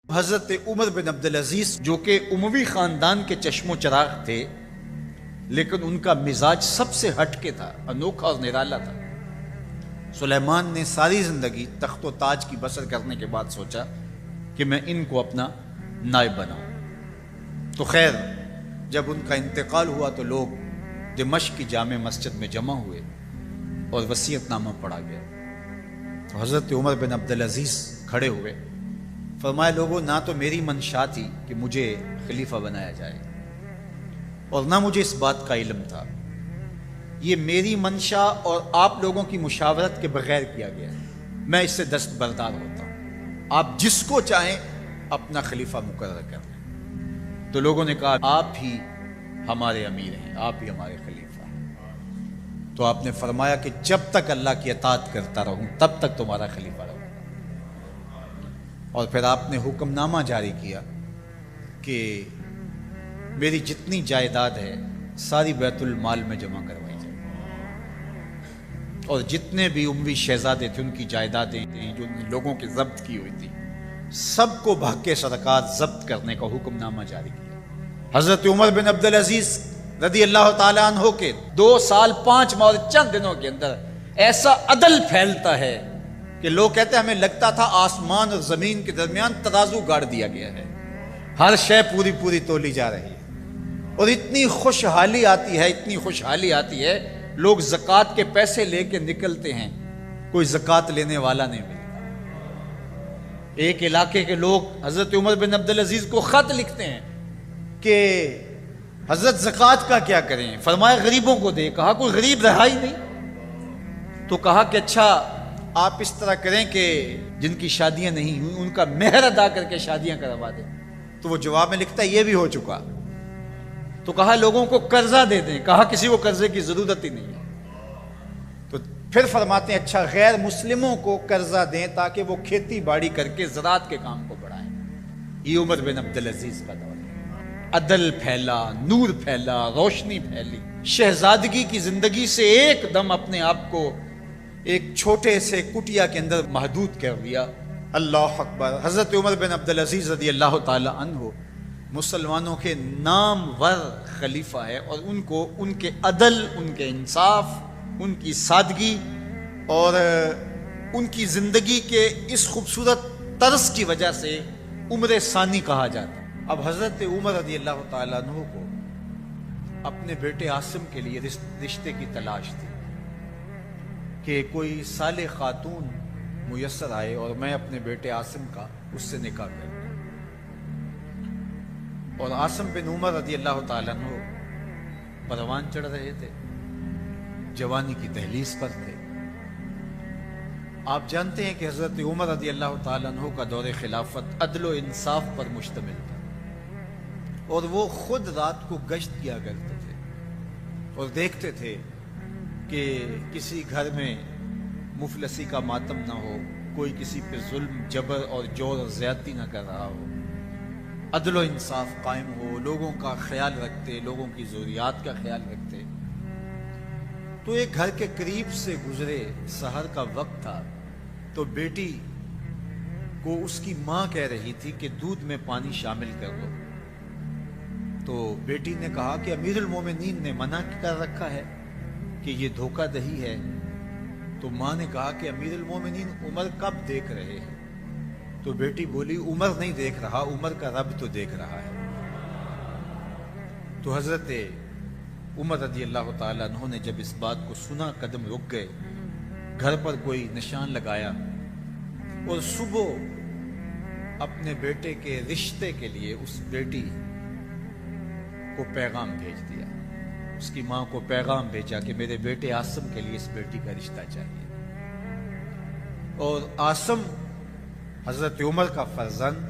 حضرت عمر بن عبدالعزیز جو کہ اموی خاندان کے چشم و چراغ تھے، لیکن ان کا مزاج سب سے ہٹ کے تھا، انوکھا اور نرالا تھا۔ سلیمان نے ساری زندگی تخت و تاج کی بسر کرنے کے بعد سوچا کہ میں ان کو اپنا نائب بناؤں۔ تو خیر، جب ان کا انتقال ہوا تو لوگ دمشق کی جامع مسجد میں جمع ہوئے اور وصیت نامہ پڑھا گیا۔ تو حضرت عمر بن عبدالعزیز کھڑے ہوئے، فرمایا لوگوں، نہ تو میری منشا تھی کہ مجھے خلیفہ بنایا جائے اور نہ مجھے اس بات کا علم تھا، یہ میری منشا اور آپ لوگوں کی مشاورت کے بغیر کیا گیا ہے، میں اس سے دستبردار ہوتا ہوں، آپ جس کو چاہیں اپنا خلیفہ مقرر کر لیں۔ تو لوگوں نے کہا آپ ہی ہمارے امیر ہیں، آپ ہی ہمارے خلیفہ ہیں۔ تو آپ نے فرمایا کہ جب تک اللہ کی اطاعت کرتا رہوں تب تک تمہارا خلیفہ رہوں۔ اور پھر آپ نے حکم نامہ جاری کیا کہ میری جتنی جائیداد ہے ساری بیت المال میں جمع کروائی جائے، اور جتنے بھی اموی شہزادے تھے ان کی جائیدادیں جو لوگوں کے ضبط کی ہوئی تھی سب کو بحق سرکار ضبط کرنے کا حکم نامہ جاری کیا۔ حضرت عمر بن عبدالعزیز رضی اللہ تعالیٰ عنہ کے 2 سال 5 ماہ اور چند دنوں کے اندر ایسا عدل پھیلتا ہے کہ لوگ کہتے ہیں ہمیں لگتا تھا آسمان اور زمین کے درمیان ترازو گاڑ دیا گیا ہے، ہر شے پوری پوری تولی جا رہی ہے، اور اتنی خوشحالی آتی ہے، اتنی خوشحالی آتی ہے، لوگ زکوٰۃ کے پیسے لے کے نکلتے ہیں، کوئی زکوٰۃ لینے والا نہیں ملتا۔ ایک علاقے کے لوگ حضرت عمر بن عبدالعزیز کو خط لکھتے ہیں کہ حضرت زکوٰۃ کا کیا کریں؟ فرمایا غریبوں کو دے۔ کہا کوئی غریب رہا ہی نہیں۔ تو کہا کہ اچھا آپ اس طرح کریں کہ جن کی شادیاں نہیں ہوئی ان کا مہر ادا کر کے شادیاں کروا دیں۔ تو وہ جواب میں لکھتا ہے یہ بھی ہو چکا۔ تو کہا لوگوں کو قرضہ دے دیں۔ کہا کسی کو قرضے کی ضرورت ہی نہیں ہے۔ تو پھر فرماتے ہیں اچھا غیر مسلموں کو قرضہ دیں تاکہ وہ کھیتی باڑی کر کے زراعت کے کام کو بڑھائیں۔ یہ عمر بن عبدالعزیز کا دور ہے۔ عدل پھیلا، نور پھیلا، روشنی پھیلی، شہزادگی کی زندگی سے ایک دم اپنے آپ کو ایک چھوٹے سے کٹیا کے اندر محدود کر دیا۔ اللہ اکبر۔ حضرت عمر بن عبدالعزیز رضی اللہ تعالی عنہ مسلمانوں کے نامور خلیفہ ہے، اور ان کو ان کے عدل، ان کے انصاف، ان کی سادگی اور ان کی زندگی کے اس خوبصورت طرز کی وجہ سے عمر ثانی کہا جاتا ہے۔ اب حضرت عمر رضی اللہ تعالیٰ عنہ کو اپنے بیٹے عاصم کے لیے رشتے کی تلاش تھی کہ کوئی صالح خاتون میسر آئے اور میں اپنے بیٹے عاصم کا اس سے نکاح کروں۔ اور عاصم بن عمر رضی اللہ تعالیٰ عنہ پروان چڑھ رہے تھے، جوانی کی دہلیز پر تھے۔ آپ جانتے ہیں کہ حضرت عمر رضی اللہ تعالیٰ عنہ کا دور خلافت عدل و انصاف پر مشتمل تھا، اور وہ خود رات کو گشت کیا کرتے تھے اور دیکھتے تھے کہ کسی گھر میں مفلسی کا ماتم نہ ہو، کوئی کسی پہ ظلم، جبر اور جور اور زیادتی نہ کر رہا ہو، عدل و انصاف قائم ہو، لوگوں کا خیال رکھتے، لوگوں کی ضروریات کا خیال رکھتے۔ تو ایک گھر کے قریب سے گزرے، سحر کا وقت تھا، تو بیٹی کو اس کی ماں کہہ رہی تھی کہ دودھ میں پانی شامل کر دو۔ تو بیٹی نے کہا کہ امیر المومنین نے منع کر رکھا ہے کہ یہ دھوکہ دہی ہے۔ تو ماں نے کہا کہ امیر المومنین عمر کب دیکھ رہے ہیں؟ تو بیٹی بولی عمر نہیں دیکھ رہا، عمر کا رب تو دیکھ رہا ہے۔ تو حضرت عمر رضی اللہ تعالیٰ عنہ نے جب اس بات کو سنا قدم رک گئے، گھر پر کوئی نشان لگایا اور صبح اپنے بیٹے کے رشتے کے لیے اس بیٹی کو پیغام بھیج دیا، اس کی ماں کو پیغام بھیجا کہ میرے بیٹے عاصم کے لیے اس بیٹی کا رشتہ چاہیے۔ اور عاصم حضرت عمر کا فرزند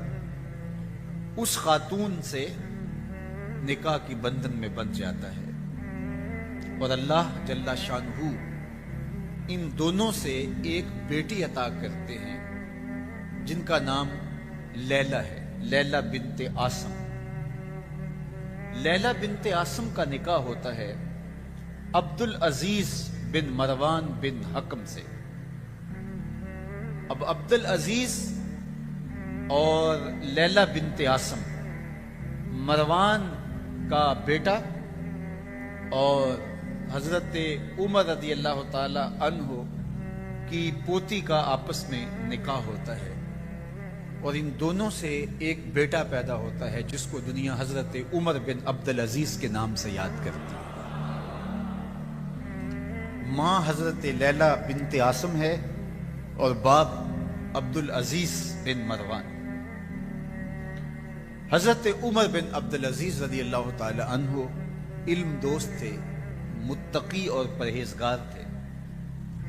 اس خاتون سے نکاح کی بندھن میں بندھ جاتا ہے، اور اللہ جل شانہ ان دونوں سے ایک بیٹی عطا کرتے ہیں جن کا نام لیلہ ہے، لیلہ بنت عاصم۔ لیلہ بنت عاصم کا نکاح ہوتا ہے عبدالعزیز بن مروان بن حکم سے۔ اب عبدالعزیز اور لیلہ بنت عاصم مروان کا بیٹا اور حضرت عمر رضی اللہ تعالی عنہ کی پوتی کا آپس میں نکاح ہوتا ہے، اور ان دونوں سے ایک بیٹا پیدا ہوتا ہے جس کو دنیا حضرت عمر بن عبدالعزیز کے نام سے یاد کرتی ہے۔ ماں حضرت لیلہ بنت عاصم ہے اور باپ عبدالعزیز بن مروان۔ حضرت عمر بن عبدالعزیز رضی اللہ تعالی عنہ علم دوست تھے، متقی اور پرہیزگار تھے۔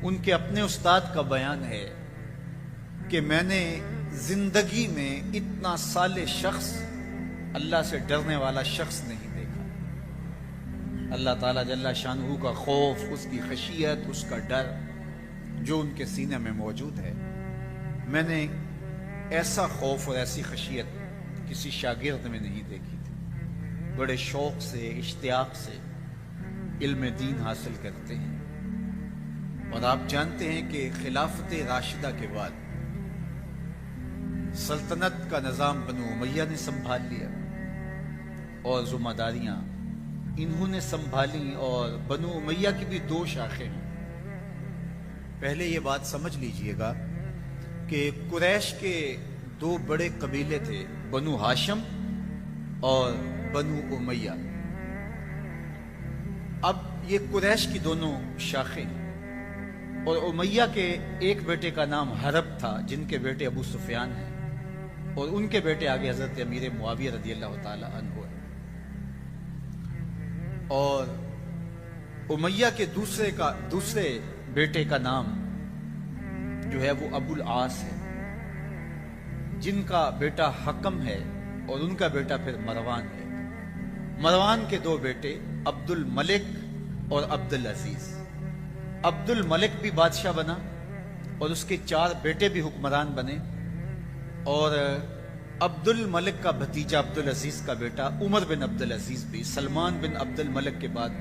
ان کے اپنے استاد کا بیان ہے کہ میں نے زندگی میں اتنا صالح شخص، اللہ سے ڈرنے والا شخص نہیں دیکھا۔ اللہ تعالیٰ جل شانہ کا خوف، اس کی خشیت، اس کا ڈر جو ان کے سینے میں موجود ہے، میں نے ایسا خوف اور ایسی خشیت کسی شاگرد میں نہیں دیکھی تھی۔ بڑے شوق سے، اشتیاق سے علم دین حاصل کرتے ہیں، اور آپ جانتے ہیں کہ خلافت راشدہ کے بعد سلطنت کا نظام بنو امیہ نے سنبھال لیا اور ذمہ داریاں انہوں نے سنبھالی، اور بنو امیہ کی بھی دو شاخیں ہیں۔ پہلے یہ بات سمجھ لیجئے گا کہ قریش کے دو بڑے قبیلے تھے، بنو ہاشم اور بنو امیہ۔ اب یہ قریش کی دونوں شاخیں ہیں، اور امیہ کے ایک بیٹے کا نام حرب تھا جن کے بیٹے ابو سفیان ہیں، اور ان کے بیٹے آگے حضرت امیر معاویہ رضی اللہ تعالی عنہ ہے۔ اور امیہ کے دوسرے بیٹے کا نام جو ہے وہ ابو العاص ہے، جن کا بیٹا حکم ہے، اور ان کا بیٹا پھر مروان ہے۔ مروان کے دو بیٹے عبد الملک اور عبد العزیز۔ عبد الملک بھی بادشاہ بنا، اور اس کے 4 بیٹے بھی حکمران بنے، اور عبد الملک کا بھتیجا عبد العزیز کا بیٹا عمر بن عبد العزیز بھی سلمان بن عبد الملک کے بعد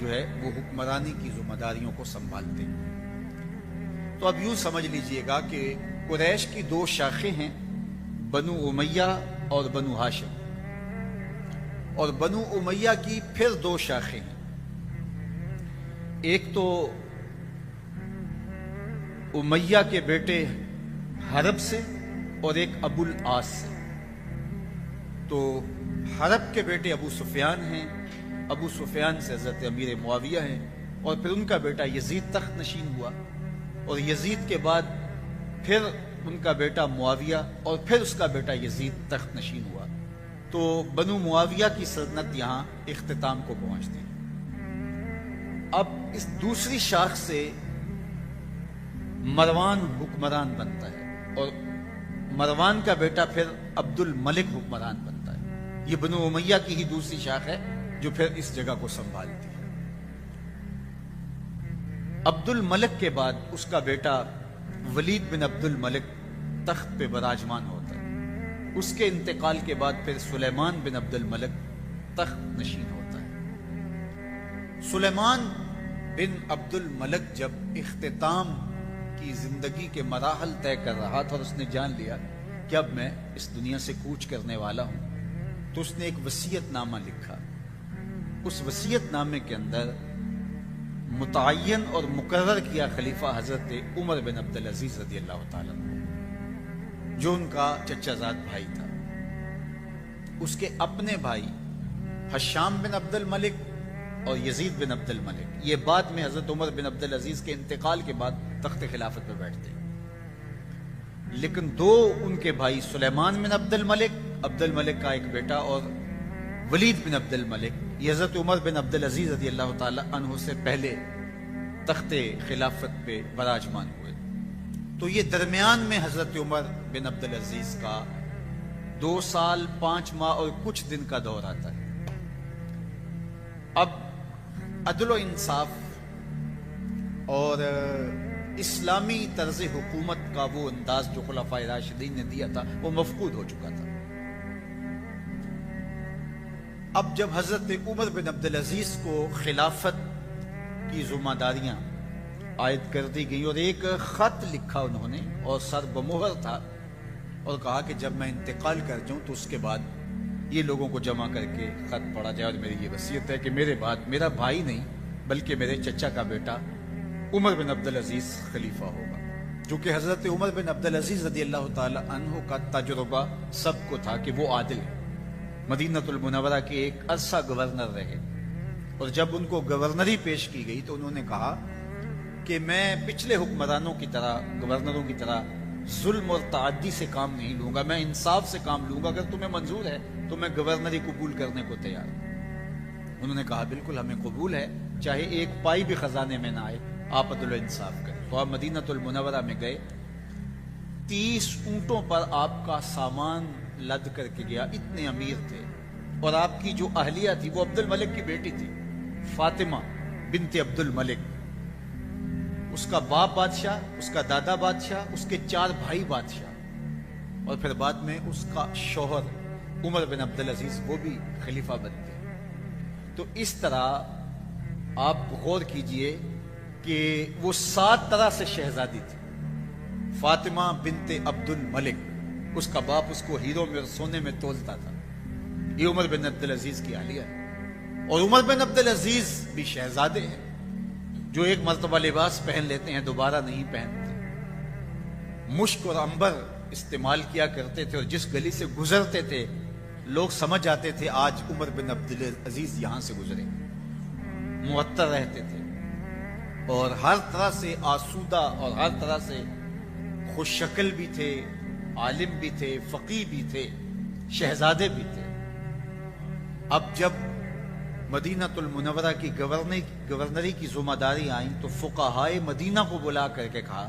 جو ہے وہ حکمرانی کی ذمہ داریوں کو سنبھالتے ہیں۔ تو اب یوں سمجھ لیجئے گا کہ قریش کی 2 شاخیں ہیں، بنو امیہ اور بنو ہاشم، اور بنو امیہ کی پھر 2 شاخیں ہیں، ایک تو امیہ کے بیٹے حرب سے اور ایک ابو العاص سے۔ تو حرب کے بیٹے ابو سفیان ہیں، ابو سفیان سے حضرت امیر معاویہ ہیں، اور پھر ان کا بیٹا یزید تخت نشین ہوا، اور یزید کے بعد پھر ان کا بیٹا معاویہ، اور پھر اس کا بیٹا یزید تخت نشین ہوا۔ تو بنو معاویہ کی سلطنت یہاں اختتام کو پہنچتی ہے۔ اب اس دوسری شاخ سے مروان حکمران بنتا ہے، اور مروان کا بیٹا پھر عبد الملک حکمران بنتا ہے۔ یہ بنو امیہ کی ہی دوسری شاخ ہے جو پھر اس جگہ کو سنبھالتی ہے۔ عبد الملک کے بعد اس کا بیٹا ولید بن عبد الملک تخت پہ براجمان ہوتا ہے۔ اس کے انتقال کے بعد پھر سلیمان بن عبد الملک تخت نشین ہوتا ہے۔ سلیمان بن عبد الملک جب اختتام کی زندگی کے مراحل طے کر رہا تھا اور اس نے جان لیا کہ اب میں اس دنیا سے کوچ کرنے والا ہوں، تو اس نے ایک وصیت نامہ لکھا۔ اس وصیت نامے کے اندر متعین اور مقرر کیا خلیفہ حضرت عمر بن عبدالعزیز رضی اللہ تعالیٰ عنہ، جو ان کا چچا زاد بھائی تھا۔ اس کے اپنے بھائی ہشام بن عبد الملک اور یزید بن عبد الملک، یہ بعد میں حضرت عمر بن عبدالعزیز کے انتقال کے بعد تخت خلافت پہ بیٹھتے ہیں، لیکن 2 ان کے بھائی سلیمان بن عبد الملک کا ایک بیٹا، اور ولید بن عبد الملک، یہ حضرت عمر بن عبدالعزیز رضی اللہ تعالی عنہ سے پہلے تخت خلافت پہ براجمان ہوئے۔ تو یہ درمیان میں حضرت عمر بن عبدالعزیز کا 2 سال 5 ماہ اور کچھ دن کا دور آتا ہے۔ اب عدل و انصاف اور اسلامی طرز حکومت کا وہ انداز جو خلفائے راشدین نے دیا تھا وہ مفقود ہو چکا تھا۔ اب جب حضرت عمر بن عبدالعزیز کو خلافت کی ذمہ داریاں عائد کر دی گئی، اور ایک خط لکھا انہوں نے اور سر بمہر تھا اور کہا کہ جب میں انتقال کر جاؤں تو اس کے بعد یہ لوگوں کو جمع کر کے خط پڑھا جائے، اور میری یہ وصیت ہے کہ میرے بعد میرا بھائی نہیں بلکہ میرے چچا کا بیٹا عمر بن عبدالعزیز خلیفہ ہوگا، جو کہ حضرت عمر بن عبدالعزیز رضی اللہ تعالی عنہ کا تجربہ سب کو تھا کہ وہ عادل ہے، مدینہ المنورہ کے ایک عرصہ گورنر رہے، اور جب ان کو گورنری پیش کی گئی تو انہوں نے کہا کہ میں پچھلے حکمرانوں کی طرح، گورنروں کی طرح ظلم اور تعدی سے کام نہیں لوں گا، میں انصاف سے کام لوں گا، اگر تمہیں منظور ہے تو میں گورنری قبول کرنے کو تیار ہوں۔ انہوں نے کہا بالکل ہمیں قبول ہے، چاہے ایک پائی بھی خزانے میں نہ آئے، آپ عدل و انصاف کریں۔ تو آپ مدینہ المنورہ میں گئے، 30 اونٹوں پر آپ کا سامان لد کر کے گیا، اتنے امیر تھے، اور آپ کی جو اہلیہ تھی وہ عبد الملک کی بیٹی تھی، فاطمہ بنت عبد الملک، اس کا باپ بادشاہ، اس کا دادا بادشاہ، اس کے 4 بھائی بادشاہ، اور پھر بعد میں اس کا شوہر عمر بن عبدالعزیز وہ بھی خلیفہ بنتے۔ تو اس طرح آپ غور کیجئے کہ وہ 7 طرح سے شہزادی تھی۔ فاطمہ بنت عبد الملک، اس کا باپ اس کو ہیروں میں اور سونے میں تولتا تھا، یہ عمر بن عبدالعزیز کی اہلیہ ہے، اور عمر بن عبدالعزیز بھی شہزادے ہیں جو ایک مرتبہ لباس پہن لیتے ہیں دوبارہ نہیں پہنتے، مشک اور عنبر استعمال کیا کرتے تھے، اور جس گلی سے گزرتے تھے لوگ سمجھ جاتے تھے آج عمر بن عبدالعزیز یہاں سے گزرے، معطر رہتے تھے، اور ہر طرح سے آسودہ اور ہر طرح سے خوش شکل بھی تھے، عالم بھی تھے، فقیہ بھی تھے، شہزادے بھی تھے۔ اب جب مدینہ المنورہ کی گورنری کی ذمہ داری آئیں تو فقہائے مدینہ کو بلا کر کے کہا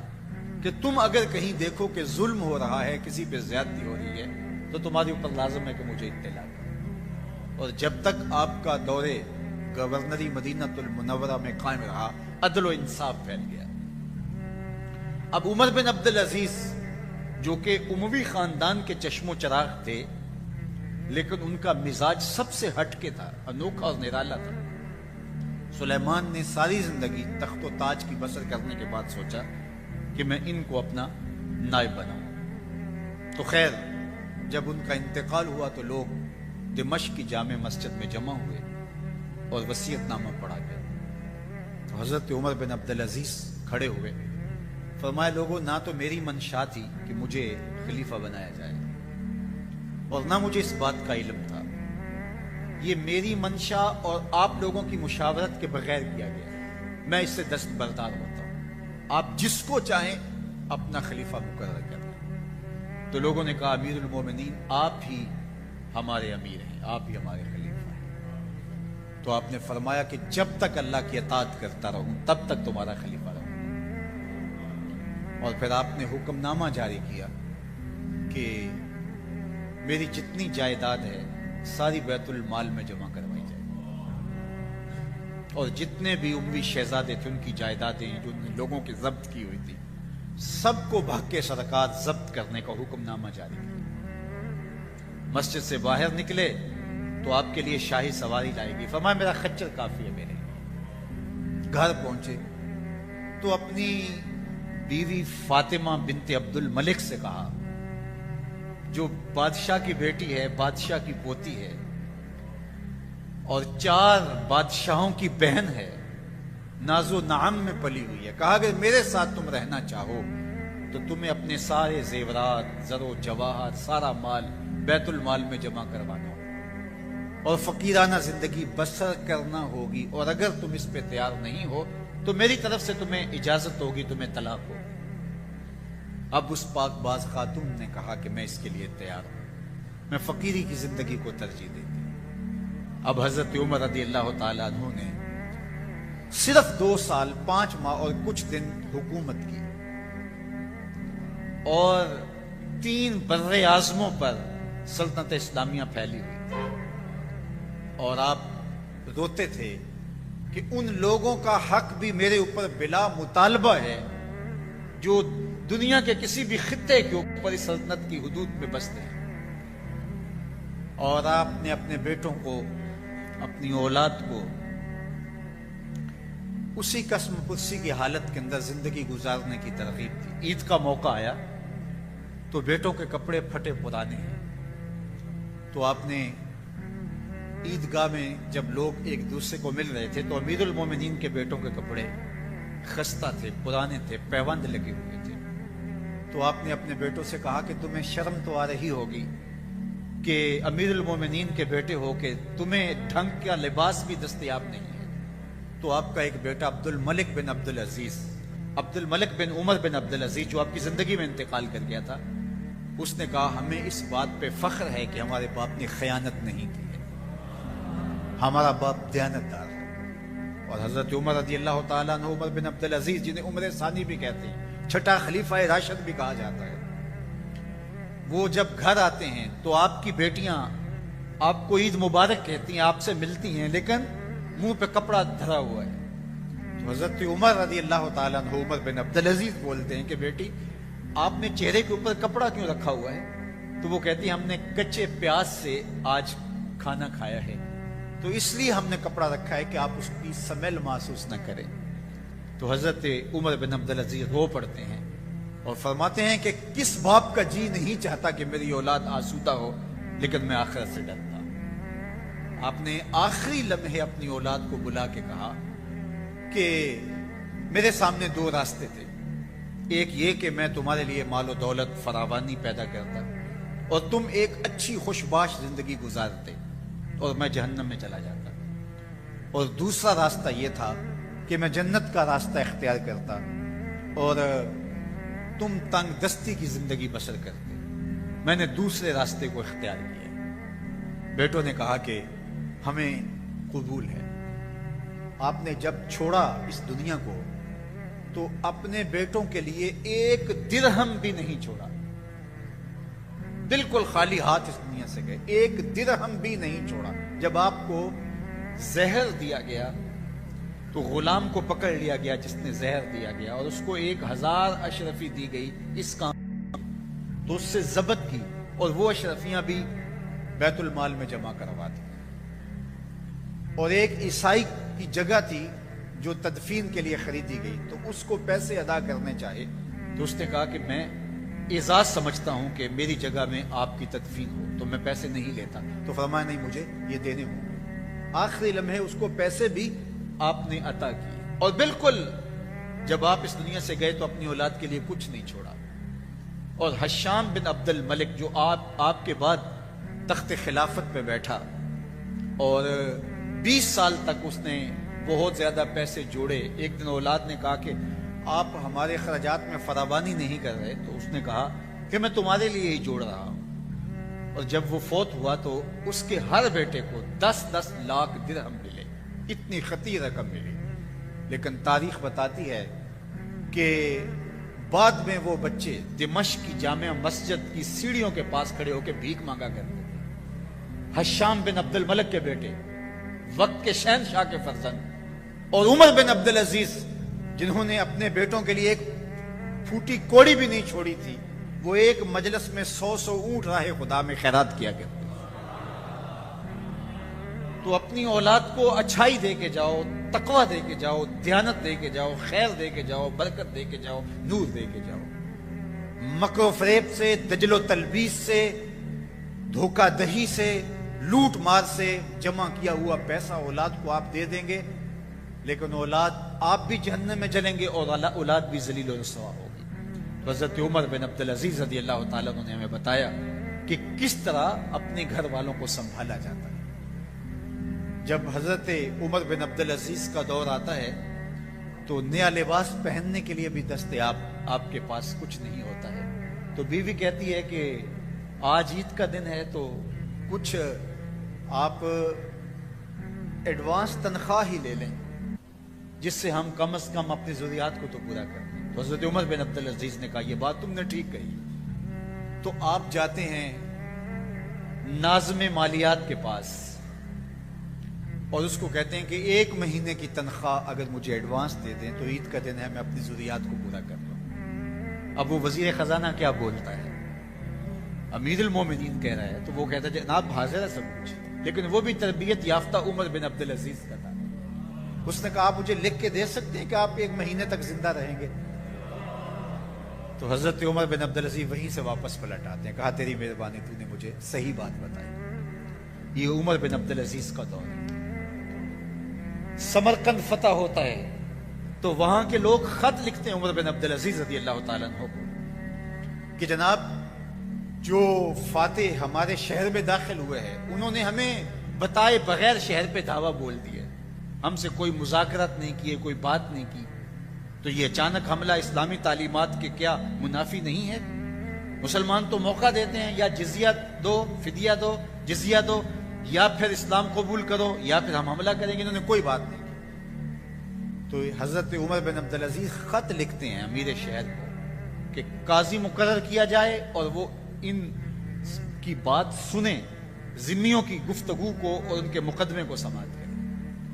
کہ تم اگر کہیں دیکھو کہ ظلم ہو رہا ہے، کسی پہ زیادتی ہو رہی ہے، تو تمہارے اوپر لازم ہے کہ مجھے اطلاع کرو۔ اور جب تک آپ کا دور گورنری مدینہ المنورہ میں قائم رہا، عدل و انصاف پھیل گیا۔ اب عمر بن عبدالعزیز جو کہ اموی خاندان کے چشم و چراغ تھے، لیکن ان کا مزاج سب سے ہٹ کے تھا، انوکھا اور نرالا تھا۔ سلیمان نے ساری زندگی تخت و تاج کی بسر کرنے کے بعد سوچا کہ میں ان کو اپنا نائب بناؤں۔ تو خیر جب ان کا انتقال ہوا تو لوگ دمشق کی جامع مسجد میں جمع ہوئے اور وصیت نامہ پڑھا گیا۔ تو حضرت عمر بن عبدالعزیز کھڑے ہوئے، فرمایا لوگوں، نہ تو میری منشا تھی کہ مجھے خلیفہ بنایا جائے، اور نہ مجھے اس بات کا علم تھا، یہ میری منشا اور آپ لوگوں کی مشاورت کے بغیر کیا گیا، میں اس سے دستبردار ہوتا ہوں، آپ جس کو چاہیں اپنا خلیفہ مقرر کر دیں۔ تو لوگوں نے کہا امیر المومنین آپ ہی ہمارے امیر ہیں، آپ ہی ہمارے خلیفہ ہیں۔ تو آپ نے فرمایا کہ جب تک اللہ کی اطاعت کرتا رہوں تب تک تمہارا خلیفہ رہوں۔ اور پھر آپ نے حکم نامہ جاری کیا کہ میری جتنی جائیداد ہے ساری بیت المال میں جمع کروائی جائے، اور جتنے بھی اموی شہزادے تھے ان کی جائیدادیں جو لوگوں کی ضبط کی ہوئی تھی سب کو بھگ کے سرکار ضبط کرنے کا حکم نامہ جاری کیا۔ مسجد سے باہر نکلے تو آپ کے لیے شاہی سواری لائے گی، فرمایا میرا خچر کافی ہے میرے۔ گھر پہنچے تو اپنی بیوی فاطمہ بنت عبد الملک سے کہا، جو بادشاہ کی بیٹی ہے، بادشاہ کی پوتی ہے، اور 4 بادشاہوں کی بہن ہے، ناز و نعم میں پلی ہوئی ہے، کہا کہ میرے ساتھ تم رہنا چاہو تو تمہیں اپنے سارے زیورات، زر و جواہر، سارا مال بیت المال میں جمع کروانا ہوگا، اور فقیرانہ زندگی بسر کرنا ہوگی، اور اگر تم اس پہ تیار نہیں ہو تو میری طرف سے تمہیں اجازت ہوگی، تمہیں طلاق ہوگی۔ اب اس پاک باز خاتون نے کہا کہ میں اس کے لیے تیار ہوں، میں فقیری کی زندگی کو ترجیح دیتی ہوں۔ اب حضرت عمر رضی اللہ تعالیٰ عنہ نے صرف 2 سال 5 ماہ اور کچھ دن حکومت کی، اور 3 بر اعظموں پر سلطنت اسلامیہ پھیلی ہوئی تھی، اور آپ روتے تھے کہ ان لوگوں کا حق بھی میرے اوپر بلا مطالبہ ہے جو دنیا کے کسی بھی خطے کے اوپر اس سلطنت کی حدود میں بستے ہیں۔ اور آپ نے اپنے بیٹوں کو، اپنی اولاد کو اسی قسم پرسی کی حالت کے اندر زندگی گزارنے کی ترغیب دی۔ عید کا موقع آیا تو بیٹوں کے کپڑے پھٹے پرانے ہیں. تو آپ نے عیدگاہ میں جب لوگ ایک دوسرے کو مل رہے تھے تو امیر المومنین کے بیٹوں کے کپڑے خستہ تھے، پرانے تھے، پیوند لگے ہوئے تھے. تو آپ نے اپنے بیٹوں سے کہا کہ تمہیں شرم تو آ رہی ہوگی کہ امیر المومنین کے بیٹے ہو کے تمہیں ڈھنگ کا لباس بھی دستیاب نہیں ہے. تو آپ کا ایک بیٹا عبد الملک بن عبد العزیز جو آپ کی زندگی میں انتقال کر گیا تھا، اس نے کہا ہمیں اس بات پہ فخر ہے کہ ہمارے باپ نے خیانت نہیں کی ہے، ہمارا باپ دیانتدار ہے. اور حضرت عمر رضی اللہ تعالیٰ عنہ، عمر بن عبد العزیز جنہیں عمر ثانی بھی کہتے ہیں، چھٹا خلیفہ راشد بھی کہا جاتا ہے، وہ جب گھر آتے ہیں تو آپ کی بیٹیاں آپ کو عید مبارک کہتی ہیں، آپ سے ملتی ہیں، لیکن منہ پہ کپڑا دھرا ہوا ہے. تو حضرت عمر رضی اللہ تعالیٰ عنہ، عمر بن عبد العزیز بولتے ہیں کہ بیٹی آپ نے چہرے کے اوپر کپڑا کیوں رکھا ہوا ہے؟ تو وہ کہتی ہیں ہم نے کچے پیاز سے آج کھانا کھایا ہے، تو اس لیے ہم نے کپڑا رکھا ہے کہ آپ اس کی سمیل محسوس نہ کریں. تو حضرت عمر بن عبد العزیز رو پڑتے ہیں اور فرماتے ہیں کہ کس باپ کا جی نہیں چاہتا کہ میری اولاد آسودہ ہو، لیکن میں آخرت سے ڈرتا. آپ نے آخری لمحے اپنی اولاد کو بلا کے کہا کہ میرے سامنے دو راستے تھے، ایک یہ کہ میں تمہارے لیے مال و دولت فراوانی پیدا کرتا اور تم ایک اچھی خوشباش زندگی گزارتے اور میں جہنم میں چلا جاتا، اور دوسرا راستہ یہ تھا کہ میں جنت کا راستہ اختیار کرتا اور تم تنگ دستی کی زندگی بسر کرتے. میں نے دوسرے راستے کو اختیار کیا. بیٹوں نے کہا کہ ہمیں قبول ہے. آپ نے جب چھوڑا اس دنیا کو تو اپنے بیٹوں کے لیے ایک درہم بھی نہیں چھوڑا، بالکل خالی ہاتھ اس دنیا سے گئے، ایک درہم بھی نہیں چھوڑا. جب آپ کو زہر دیا گیا تو غلام کو پکڑ لیا گیا جس نے زہر دیا گیا، اور اس کو 1000 اشرفی دی گئی اس کام، تو اس سے ضبط کی اور وہ اشرفیاں بھی بیت المال میں جمع کروا دی. اور ایک عیسائی کی جگہ تھی جو تدفین کے لیے خریدی گئی، تو اس کو پیسے ادا کرنے چاہے تو اس نے کہا کہ میں اعزاز سمجھتا ہوں کہ میری جگہ میں آپ کی تدفین ہو، تو میں پیسے نہیں لیتا. تو فرمایا نہیں، مجھے یہ دینے ہوں گے. آخری لمحے اس کو پیسے بھی آپ نے عطا کیے. اور بالکل جب آپ اس دنیا سے گئے تو اپنی اولاد کے لیے کچھ نہیں چھوڑا. اور حشام بن عبد الملک جو آپ کے بعد تخت خلافت پہ بیٹھا اور 20 سال تک اس نے بہت زیادہ پیسے جوڑے، ایک دن اولاد نے کہا کہ آپ ہمارے خراجات میں فراوانی نہیں کر رہے، تو اس نے کہا کہ میں تمہارے لیے ہی جوڑ رہا ہوں. اور جب وہ فوت ہوا تو اس کے ہر بیٹے کو 10-10 لاکھ درہم ملے، اتنی خطیر رقم ملی. لیکن تاریخ بتاتی ہے کہ بعد میں وہ بچے دمشق کی جامع مسجد کی سیڑھیوں کے پاس کھڑے ہو کے بھیک مانگا کرتے تھے. حشام بن عبد الملک کے بیٹے، وقت کے شہنشاہ کے فرزند، اور عمر بن عبد العزیز جنہوں نے اپنے بیٹوں کے لیے ایک پھوٹی کوڑی بھی نہیں چھوڑی تھی، وہ ایک مجلس میں 100 اونٹ راہ خدا میں خیرات کیا کرتے. تو اپنی اولاد کو اچھائی دے کے جاؤ، تقوی دے کے جاؤ، دیانت دے کے جاؤ، خیر دے کے جاؤ، برکت دے کے جاؤ، نور دے کے جاؤ. مکر و فریب سے، دجل و تلبیس سے، دھوکہ دہی سے، لوٹ مار سے جمع کیا ہوا پیسہ اولاد کو آپ دے دیں گے، لیکن اولاد آپ بھی جہنم میں جلیں گے اور اولاد بھی ذلیل و رسوا ہوگی. حضرت عمر بن عبد العزیز رضی اللہ تعالیٰ عنہ نے ہمیں بتایا کہ کس طرح اپنے گھر والوں کو سنبھالا جاتا ہے. جب حضرت عمر بن عبد العزیز کا دور آتا ہے تو نیا لباس پہننے کے لیے بھی دستیاب آپ کے پاس کچھ نہیں ہوتا ہے. تو بیوی کہتی ہے کہ آج عید کا دن ہے تو کچھ آپ ایڈوانس تنخواہ ہی لے لیں جس سے ہم کم از کم اپنی ضروریات کو تو پورا کریں. تو حضرت عمر بن عبد العزیز نے کہا یہ بات تم نے ٹھیک کہی. تو آپ جاتے ہیں ناظم مالیات کے پاس اور اس کو کہتے ہیں کہ 1 مہینے کی تنخواہ اگر مجھے ایڈوانس دے دیں تو عید کا دن ہے میں اپنی ضروریات کو پورا کر لوں. اب وہ وزیر خزانہ کیا بولتا ہے؟ امیر المومنین کہہ رہا ہے تو وہ کہتا ہے جناب حاضر ہے سب کچھ، لیکن وہ بھی تربیت یافتہ عمر بن عبد العزیز کا تھا. اس نے کہا آپ مجھے لکھ کے دے سکتے ہیں کہ آپ 1 مہینے تک زندہ رہیں گے؟ تو حضرت عمر بن عبدالعزیز وہیں سے واپس پلٹ آتے ہیں. کہا تیری مہربانی، تو نے مجھے صحیح بات بتائی. یہ عمر بن عبدالعزیز کا دور ہے. سمرقند فتح ہوتا ہے تو وہاں کے لوگ خط لکھتے ہیں عمر بن عبدالعزیز رضی اللہ تعالیٰ عنہ کو کہ جناب جو فاتح ہمارے شہر میں داخل ہوئے ہیں انہوں نے ہمیں بتائے بغیر شہر پہ دھاوا بول دیا، ہم سے کوئی مذاکرات نہیں کیے، کوئی بات نہیں کی، تو یہ اچانک حملہ اسلامی تعلیمات کے کیا منافی نہیں ہے؟ مسلمان تو موقع دیتے ہیں، یا جزیہ دو، فدیہ دو، جزیہ دو، یا پھر اسلام قبول کرو یا پھر ہم حملہ کریں گے. انہوں نے کوئی بات نہیں کی. تو حضرت عمر بن عبدالعزیز خط لکھتے ہیں امیر شہر کو کہ قاضی مقرر کیا جائے اور وہ ان کی بات سنیں، ذمیوں کی گفتگو کو اور ان کے مقدمے کو سماعت کریں.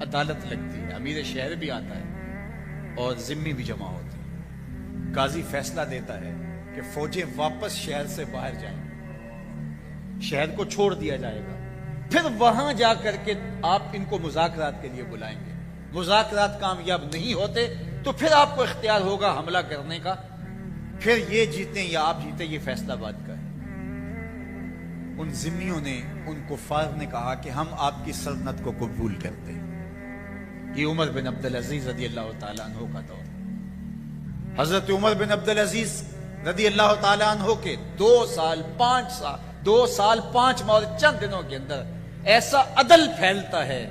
عدالت لگتی ہے، امیر شہر بھی آتا ہے اور ذمی بھی جمع ہوتے ہیں. قاضی فیصلہ دیتا ہے کہ فوجیں واپس شہر سے باہر جائیں، شہر کو چھوڑ دیا جائے گا. پھر وہاں جا کر کے آپ ان کو مذاکرات کے لیے بلائیں گے. مذاکرات کامیاب نہیں ہوتے تو پھر آپ کو اختیار ہوگا حملہ کرنے کا. پھر یہ جیتیں یا آپ جیتے، یہ فیصلہ بات کا ہے. ان ذمیوں نے، ان کفار نے کہا کہ ہم آپ کی سلطنت کو قبول کرتے ہیں. یہ عمر بن عبدالعزیز رضی اللہ تعالیٰ عنہ کا دور. حضرت عمر بن عبدالعزیز رضی اللہ تعالیٰ عنہ کے 2 سال 5 ماہ اور چند دنوں کے اندر ایسا عدل پھیلتا ہے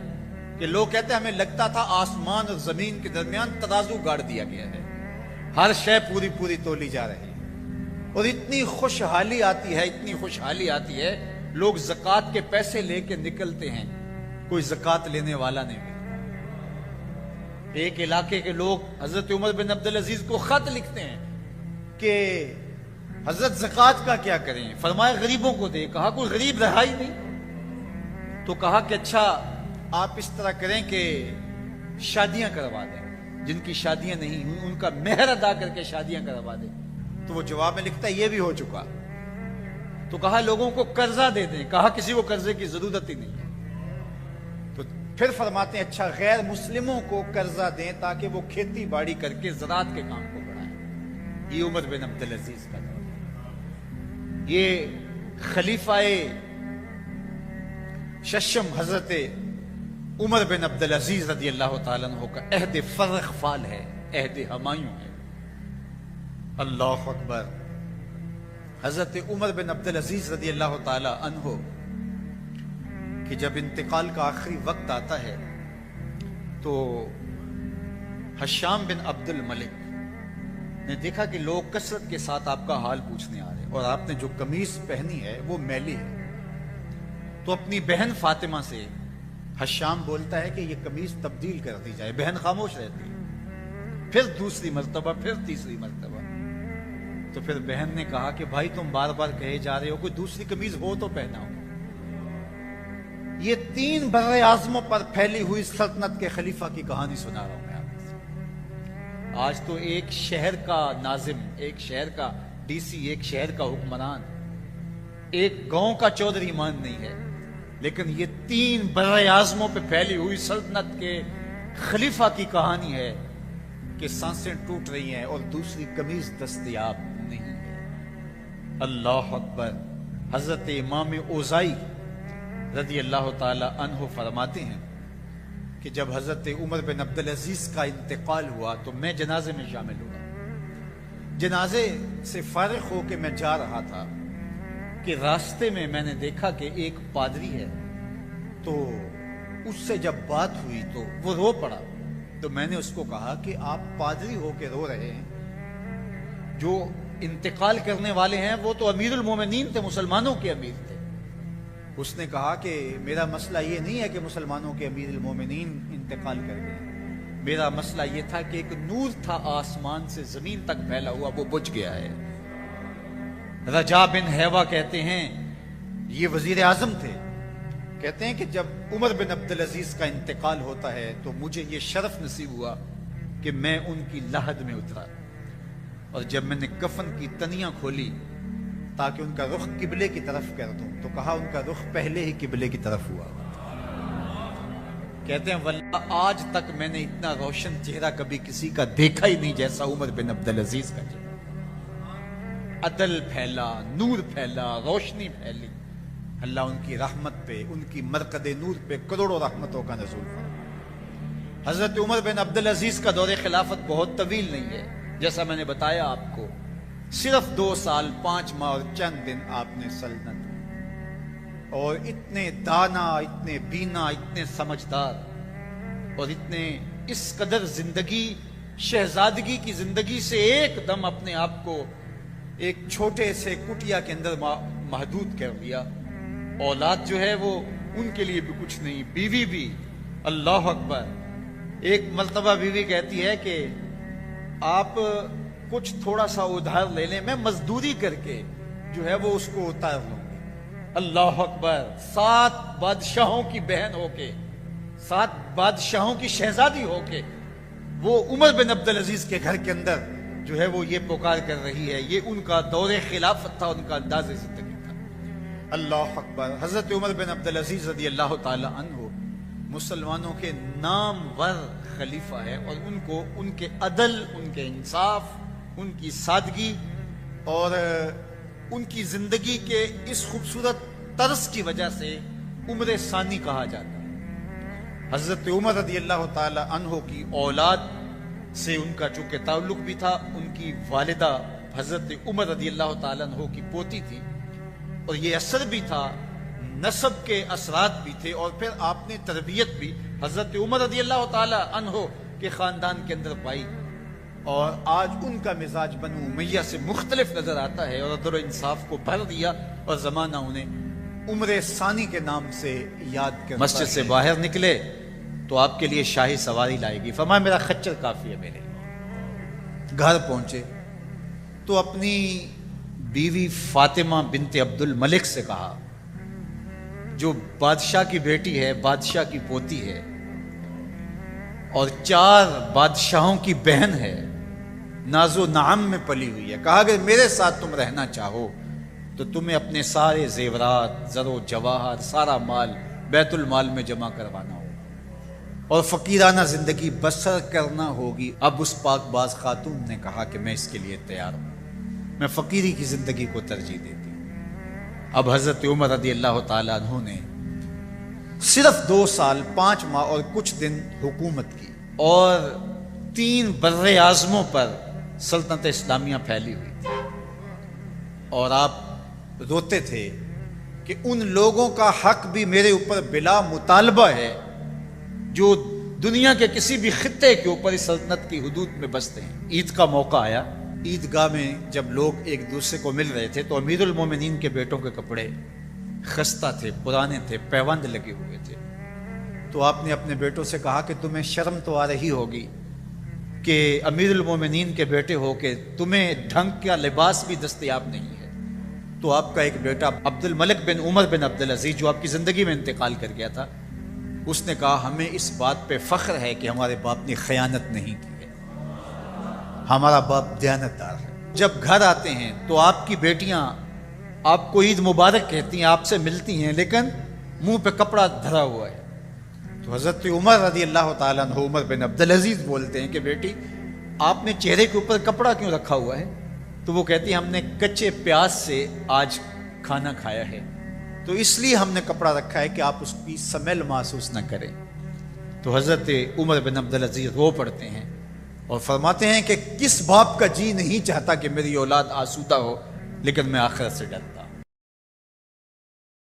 کہ لوگ کہتے ہیں ہمیں لگتا تھا آسمان اور زمین کے درمیان ترازو گاڑ دیا گیا ہے، ہر شے پوری تولی جا رہی ہے. اور اتنی خوشحالی آتی ہے لوگ زکوٰۃ کے پیسے لے کے نکلتے ہیں، کوئی زکوٰۃ لینے والا نہیں ملتا. ایک علاقے کے لوگ حضرت عمر بن عبدالعزیز کو خط لکھتے ہیں کہ حضرت زکوٰۃ کا کیا کریں؟ فرمایا غریبوں کو دے. کہا کوئی غریب رہا ہی نہیں. تو کہا کہ اچھا آپ اس طرح کریں کہ شادیاں کروا دیں، جن کی شادیاں نہیں ہوئی ان کا مہر ادا کر کے شادیاں کروا دیں. تو وہ جواب میں لکھتا ہے یہ بھی ہو چکا. تو کہا لوگوں کو قرضہ دے دیں. کہا کسی کو قرضے کی ضرورت ہی نہیں ہے. تو پھر فرماتے ہیں اچھا غیر مسلموں کو قرضہ دیں تاکہ وہ کھیتی باڑی کر کے زراعت کے کام کو بڑھائیں. یہ عمر بن عبدالعزیز کا دور. یہ خلیفہ ششم حضرت عمر بن عبدالعزیز رضی اللہ تعالیٰ عنہ کا عہد فرخ فال ہے، عہد ہمایوں ہے. اللہ اکبر. حضرت عمر بن عبدالعزیز رضی اللہ تعالیٰ عنہ کہ جب انتقال کا آخری وقت آتا ہے تو حشام بن عبد الملک نے دیکھا کہ لوگ کثرت کے ساتھ آپ کا حال پوچھنے آ رہے ہیں اور آپ نے جو قمیص پہنی ہے وہ میلی ہے. تو اپنی بہن فاطمہ سے حشام بولتا ہے کہ یہ قمیص تبدیل کر دی جائے. بہن خاموش رہتی ہے. پھر دوسری مرتبہ، پھر تیسری مرتبہ. تو پھر بہن نے کہا کہ بھائی تم بار بار کہے جا رہے ہو، کوئی دوسری قمیص ہو تو پہنا ہو. یہ 3 بر اعظموں پر پھیلی ہوئی سلطنت کے خلیفہ کی کہانی سنا رہا ہوں میں آپ سے. آج تو ایک شہر کا ناظم، ایک شہر کا ڈی سی، ایک شہر کا حکمران، ایک گاؤں کا چودھری مان نہیں ہے، لیکن یہ 3 بر اعظموں پہ پھیلی ہوئی سلطنت کے خلیفہ کی کہانی ہے کہ سانسیں ٹوٹ رہی ہیں اور دوسری قمیص دستیاب نہیں ہے. اللہ اکبر. حضرت امام اوزائی رضی اللہ تعالی عنہ فرماتے ہیں کہ جب حضرت عمر بن عبدالعزیز کا انتقال ہوا تو میں جنازے میں شامل ہوا. جنازے سے فارغ ہو کے میں جا رہا تھا کہ راستے میں میں نے دیکھا کہ ایک پادری ہے. تو اس سے جب بات ہوئی تو وہ رو پڑا. تو میں نے اس کو کہا کہ آپ پادری ہو کے رو رہے ہیں، جو انتقال کرنے والے ہیں وہ تو امیر المومنین تھے، مسلمانوں کے امیر تھے. اس نے کہا کہ میرا مسئلہ یہ نہیں ہے کہ مسلمانوں کے امیر المومنین انتقال کر گئے، میرا مسئلہ یہ تھا کہ ایک نور تھا آسمان سے زمین تک پھیلا ہوا، وہ بجھ گیا ہے. رجا بن حیوہ کہتے ہیں، یہ وزیر اعظم تھے، کہتے ہیں کہ جب عمر بن عبدالعزیز کا انتقال ہوتا ہے تو مجھے یہ شرف نصیب ہوا کہ میں ان کی لحد میں اترا، اور جب میں نے کفن کی تنیاں کھولی تاکہ ان کا رخ قبلے کی طرف کر دوں تو کہا ان کا رخ پہلے ہی قبلے کی طرف ہوا. کہتے ہیں واللہ آج تک میں نے اتنا روشن چہرہ کبھی کسی کا دیکھا ہی نہیں جیسا عمر بن عبدالعزیز کا چہرہ. عدل پھیلا، نور پھیلا، روشنی پھیلی، اللہ ان کی رحمت پہ، ان کی مرقد نور پہ کروڑوں رحمتوں کا نزول فرمایا۔ حضرت عمر بن عبدالعزیز کا دور خلافت بہت طویل نہیں ہے، جیسا میں نے بتایا آپ کو، صرف 2 سال 5 ماہ اور چند دن آپ نے سلطنت، اور اتنے دانا، اتنے بینا، اتنے سمجھدار، اور اتنے اس قدر زندگی، شہزادگی کی زندگی سے ایک دم اپنے آپ کو ایک چھوٹے سے کٹیا کے اندر محدود کر دیا۔ اولاد جو ہے وہ ان کے لیے بھی کچھ نہیں، بیوی بھی، اللہ اکبر، ایک مرتبہ بیوی کہتی ہے کہ آپ کچھ تھوڑا سا ادھار لے لیں، میں مزدوری کر کے جو ہے وہ اس کو اتار لوں گی۔ اللہ اکبر، 7 بادشاہوں کی بہن ہو کے، 7 بادشاہوں کی شہزادی ہو کے وہ عمر بن عبدالعزیز کے گھر کے اندر جو ہے وہ یہ پکار کر رہی ہے۔ یہ ان کا دور خلافت تھا، ان کا انداز زندگی تھا۔ اللہ اکبر۔ حضرت عمر بن عبدالعزیز رضی اللہ تعالی عنہ مسلمانوں کے نامور خلیفہ ہے، اور ان کو ان کے عدل، ان کے انصاف، ان کی سادگی اور ان کی زندگی کے اس خوبصورت طرز کی وجہ سے عمر ثانی کہا جاتا ہے۔ حضرت عمر رضی اللہ تعالی عنہ کی اولاد سے ان کا چونکہ تعلق بھی تھا، ان کی والدہ حضرت عمر رضی اللہ تعالی عنہ کی پوتی تھی، اور یہ اثر بھی تھا، نسب کے اثرات بھی تھے، اور پھر آپ نے تربیت بھی حضرت عمر رضی اللہ تعالی عنہ کے خاندان کے اندر پائی، اور آج ان کا مزاج بنو امیہ سے مختلف نظر آتا ہے، اور عدل و انصاف کو بھر دیا، اور زمانہ انہیں عمر ثانی کے نام سے یاد کرتا ہے۔ مسجد سے باہر نکلے تو آپ کے لیے شاہی سواری لائے گی، فرمایا میرا خچر کافی ہے میرے۔ گھر پہنچے تو اپنی بیوی فاطمہ بنت عبد الملک سے کہا، جو بادشاہ کی بیٹی ہے، بادشاہ کی پوتی ہے، اور 4 بادشاہوں کی بہن ہے، ناز و نعم میں پلی ہوئی ہے، کہا کہ میرے ساتھ تم رہنا چاہو تو تمہیں اپنے سارے زیورات، زر و جواہر، سارا مال بیت المال میں جمع کروانا ہوگا، اور فقیرانہ زندگی بسر کرنا ہوگی۔ اب اس پاک باز خاتون نے کہا کہ میں اس کے لیے تیار ہوں، میں فقیری کی زندگی کو ترجیح دیتی ہوں۔ اب حضرت عمر رضی اللہ تعالیٰ عنہ نے صرف 2 سال 5 ماہ اور کچھ دن حکومت کی، اور 3 بر اعظموں پر سلطنت اسلامیہ پھیلی ہوئی تھی، اور آپ روتے تھے کہ ان لوگوں کا حق بھی میرے اوپر بلا مطالبہ ہے جو دنیا کے کسی بھی خطے کے اوپر اس سلطنت کی حدود میں بستے ہیں۔ عید کا موقع آیا، عیدگاہ میں جب لوگ ایک دوسرے کو مل رہے تھے تو امیر المومنین کے بیٹوں کے کپڑے خستہ تھے، پرانے تھے، پیوند لگے ہوئے تھے، تو آپ نے اپنے بیٹوں سے کہا کہ تمہیں شرم تو آ رہی ہوگی کہ امیر المومنین کے بیٹے ہو کے تمہیں ڈھنگ کا لباس بھی دستیاب نہیں ہے۔ تو آپ کا ایک بیٹا عبد الملک بن عمر بن عبدالعزیز، جو آپ کی زندگی میں انتقال کر گیا تھا، اس نے کہا ہمیں اس بات پہ فخر ہے کہ ہمارے باپ نے خیانت نہیں کی ہے، ہمارا باپ دیانتدار ہے۔ جب گھر آتے ہیں تو آپ کی بیٹیاں آپ کو عید مبارک کہتی ہیں، آپ سے ملتی ہیں، لیکن منہ پہ کپڑا دھرا ہوا ہے۔ تو حضرت عمر رضی اللہ تعالیٰ عنہ عمر بن عبدالعزیز بولتے ہیں کہ بیٹی آپ نے چہرے کے اوپر کپڑا کیوں رکھا ہوا ہے؟ تو وہ کہتی ہیں ہم نے کچے پیاز سے آج کھانا کھایا ہے، تو اس لیے ہم نے کپڑا رکھا ہے کہ آپ اس کی سمیل محسوس نہ کریں۔ تو حضرت عمر بن عبدالعزیز رو پڑتے ہیں اور فرماتے ہیں کہ کس باپ کا جی نہیں چاہتا کہ میری اولاد آسودہ ہو، لیکن میں آخرت سے ڈرتا